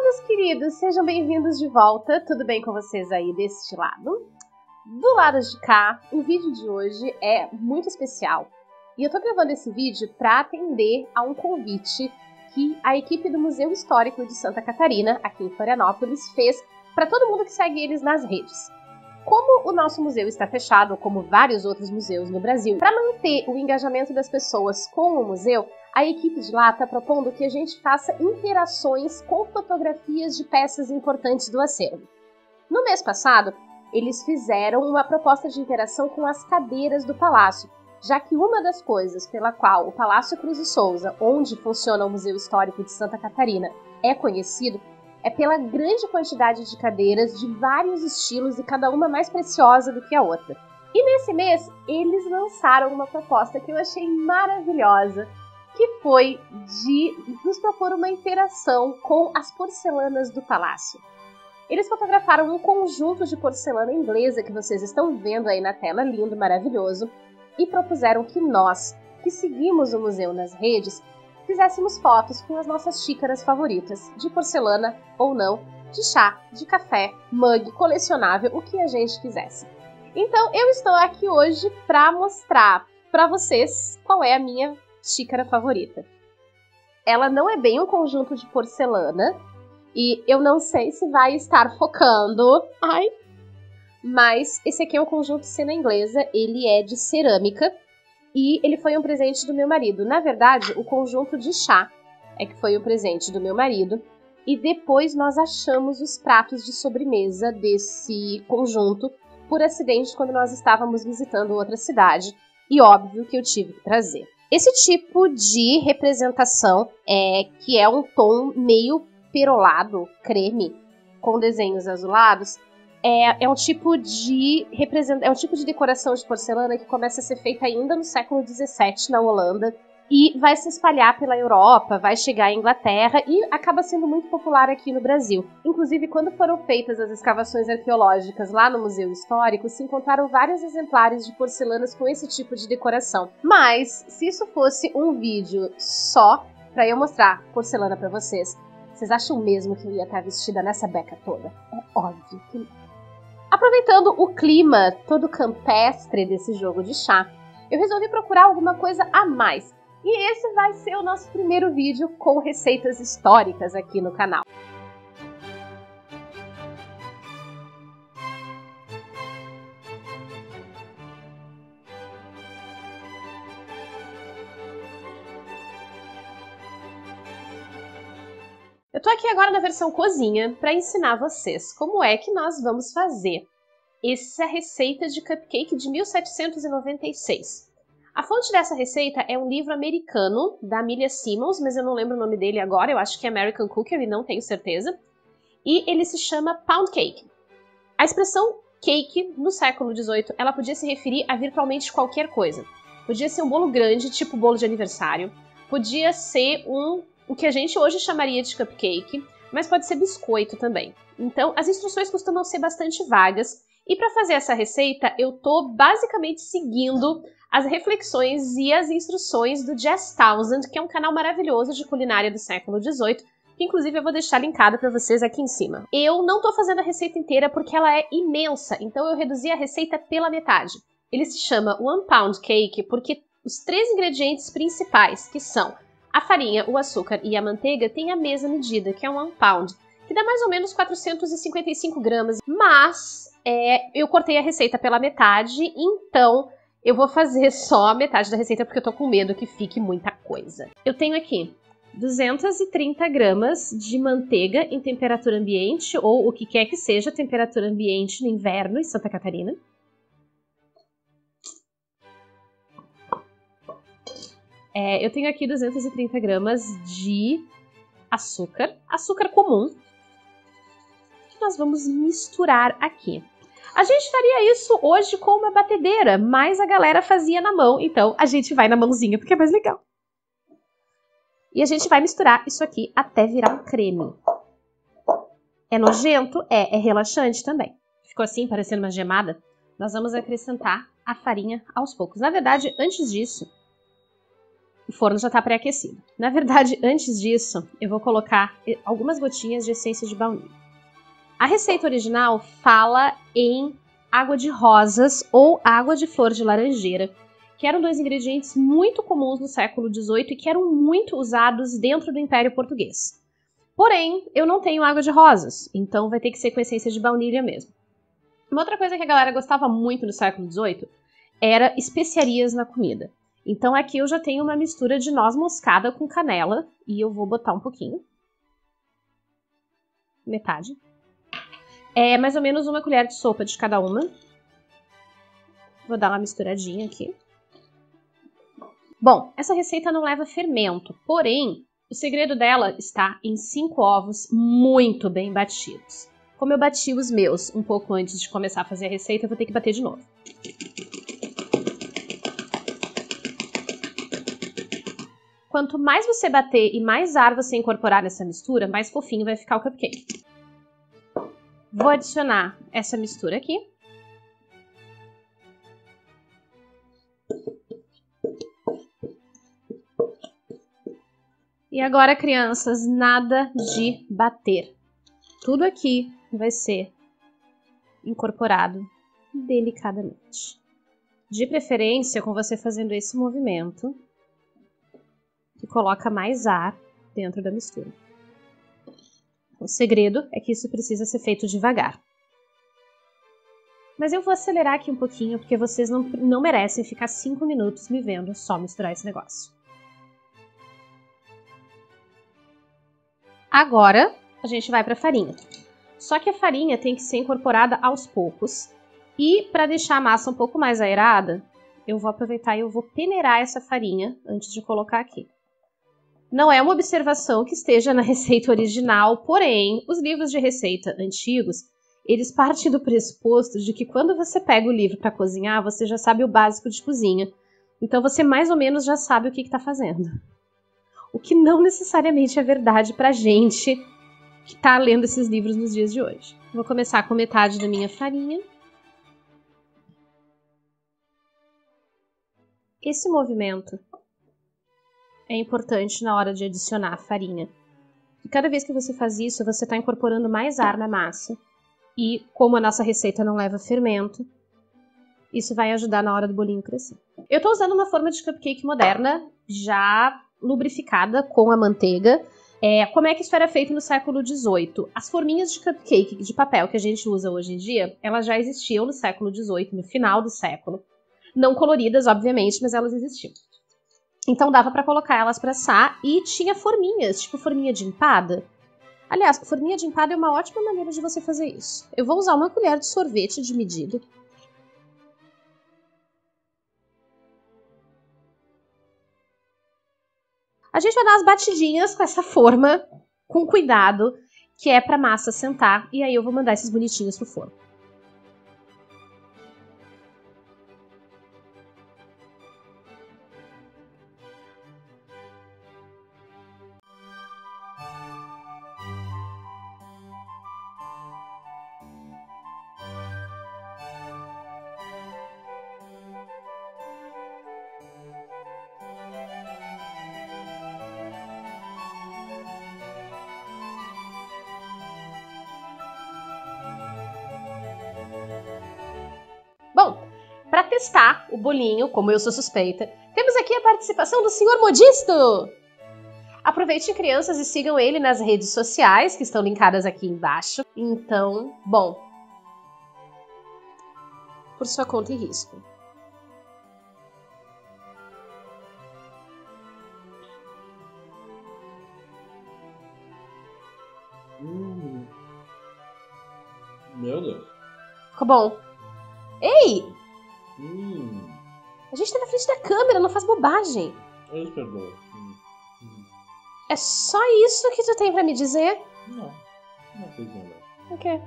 meus queridos, sejam bem-vindos de volta. Tudo bem com vocês aí deste lado? Do lado de cá, o vídeo de hoje é muito especial. E eu tô gravando esse vídeo para atender a um convite que a equipe do Museu Histórico de Santa Catarina, aqui em Florianópolis, fez para todo mundo que segue eles nas redes. Como o nosso museu está fechado, como vários outros museus no Brasil, para manter o engajamento das pessoas com o museu, a equipe de lá está propondo que a gente faça interações com fotografias de peças importantes do acervo. No mês passado, eles fizeram uma proposta de interação com as cadeiras do palácio, já que uma das coisas pela qual o Palácio Cruz e Souza, onde funciona o Museu Histórico de Santa Catarina, é conhecido, é pela grande quantidade de cadeiras de vários estilos e cada uma mais preciosa do que a outra. E nesse mês, eles lançaram uma proposta que eu achei maravilhosa, que foi de nos propor uma interação com as porcelanas do palácio. Eles fotografaram um conjunto de porcelana inglesa que vocês estão vendo aí na tela, lindo, maravilhoso, e propuseram que nós, que seguimos o museu nas redes, fizéssemos fotos com as nossas xícaras favoritas, de porcelana ou não, de chá, de café, mug, colecionável, o que a gente quisesse. Então eu estou aqui hoje para mostrar para vocês qual é a minha xícara favorita. Ela não é bem um conjunto de porcelana, e eu não sei se vai estar focando, mas esse aqui é um conjunto cena inglesa, ele é de cerâmica, e ele foi um presente do meu marido. Na verdade, o conjunto de chá é que foi o presente do meu marido. E depois nós achamos os pratos de sobremesa desse conjunto por acidente quando nós estávamos visitando outra cidade. E óbvio que eu tive que trazer. Esse tipo de representação, que é um tom meio perolado, creme, com desenhos azulados, é um tipo de decoração de porcelana que começa a ser feita ainda no século XVII na Holanda e vai se espalhar pela Europa, vai chegar à Inglaterra e acaba sendo muito popular aqui no Brasil. Inclusive, quando foram feitas as escavações arqueológicas lá no Museu Histórico, se encontraram vários exemplares de porcelanas com esse tipo de decoração. Mas, se isso fosse um vídeo só para eu mostrar porcelana para vocês, vocês acham mesmo que eu ia estar vestida nessa beca toda? É óbvio que não. Aproveitando o clima todo campestre desse jogo de chá, eu resolvi procurar alguma coisa a mais. E esse vai ser o nosso primeiro vídeo com receitas históricas aqui no canal. Eu tô aqui agora na versão cozinha para ensinar vocês como é que nós vamos fazer essa receita de cupcake de 1796. A fonte dessa receita é um livro americano da Amelia Simmons, mas eu não lembro o nome dele agora, eu acho que é American Cooker e não tenho certeza. E ele se chama Pound Cake. A expressão cake no século XVIII, ela podia se referir a virtualmente qualquer coisa. Podia ser um bolo grande, tipo bolo de aniversário, podia ser o que a gente hoje chamaria de cupcake, mas pode ser biscoito também. Então, as instruções costumam ser bastante vagas, e para fazer essa receita, eu tô basicamente seguindo as reflexões e as instruções do Jess Townsend, que é um canal maravilhoso de culinária do século XVIII, que inclusive eu vou deixar linkado para vocês aqui em cima. Eu não tô fazendo a receita inteira porque ela é imensa, então eu reduzi a receita pela metade. Ele se chama One Pound Cake porque os 3 ingredientes principais, que são a farinha, o açúcar e a manteiga, têm a mesma medida, que é 1 pound, que dá mais ou menos 455 gramas, mas eu cortei a receita pela metade, então eu vou fazer só a metade da receita porque eu tô com medo que fique muita coisa. Eu tenho aqui 230 gramas de manteiga em temperatura ambiente, ou o que quer que seja temperatura ambiente no inverno em Santa Catarina. Eu tenho aqui 230 gramas de açúcar comum, que nós vamos misturar aqui. A gente faria isso hoje com uma batedeira, mas a galera fazia na mão, então a gente vai na mãozinha porque é mais legal. E a gente vai misturar isso aqui até virar um creme. É nojento? É relaxante também. Ficou assim, parecendo uma gemada? Nós vamos acrescentar a farinha aos poucos. Na verdade, antes disso, O forno já tá pré-aquecido. Na verdade, antes disso, eu vou colocar algumas gotinhas de essência de baunilha. A receita original fala em água de rosas ou água de flor de laranjeira, que eram 2 ingredientes muito comuns no século XVIII e que eram muito usados dentro do Império Português. Porém, eu não tenho água de rosas, então vai ter que ser com essência de baunilha mesmo. Uma outra coisa que a galera gostava muito no século XVIII era especiarias na comida. Então aqui eu já tenho uma mistura de noz moscada com canela e eu vou botar um pouquinho. Metade. É mais ou menos 1 colher de sopa de cada uma. Vou dar uma misturadinha aqui. Bom, essa receita não leva fermento, porém, o segredo dela está em 5 ovos muito bem batidos. Como eu bati os meus um pouco antes de começar a fazer a receita, eu vou ter que bater de novo. Quanto mais você bater e mais ar você incorporar nessa mistura, mais fofinho vai ficar o cupcake. Vou adicionar essa mistura aqui. E agora, crianças, nada de bater. Tudo aqui vai ser incorporado delicadamente. De preferência, com você fazendo esse movimento, que coloca mais ar dentro da mistura. O segredo é que isso precisa ser feito devagar. Mas eu vou acelerar aqui um pouquinho, porque vocês não merecem ficar 5 minutos me vendo só misturar esse negócio. Agora, a gente vai para a farinha. Só que a farinha tem que ser incorporada aos poucos. E para deixar a massa um pouco mais aerada, eu vou aproveitar e eu vou peneirar essa farinha antes de colocar aqui. Não é uma observação que esteja na receita original, porém, os livros de receita antigos, eles partem do pressuposto de que quando você pega o livro para cozinhar, você já sabe o básico de cozinha. Então você mais ou menos já sabe o que está fazendo. O que não necessariamente é verdade pra gente que tá lendo esses livros nos dias de hoje. Vou começar com metade da minha farinha. Esse movimento é importante na hora de adicionar a farinha. E cada vez que você faz isso, você está incorporando mais ar na massa. E como a nossa receita não leva fermento, isso vai ajudar na hora do bolinho crescer. Eu estou usando uma forma de cupcake moderna, já lubrificada com a manteiga. Como é que isso era feito no século XVIII? As forminhas de cupcake de papel que a gente usa hoje em dia, elas já existiam no século XVIII, no final do século. Não coloridas, obviamente, mas elas existiam. Então dava para colocar elas para assar e tinha forminhas, tipo forminha de empada. Aliás, forminha de empada é uma ótima maneira de você fazer isso. Eu vou usar 1 colher de sorvete de medida. A gente vai dar umas batidinhas com essa forma, com cuidado, que é pra massa sentar, e aí eu vou mandar esses bonitinhos pro forno. Bom, para testar o bolinho, como eu sou suspeita, temos aqui a participação do Sr. Modisto! Aproveitem, crianças, e sigam ele nas redes sociais, que estão linkadas aqui embaixo. Então, bom, por sua conta e risco. Meu Deus. Ficou bom. Ei! A gente tá na frente da câmera, não faz bobagem. Eu perdoo. É só isso que tu tem pra me dizer? Não, não fiz nada. O quê?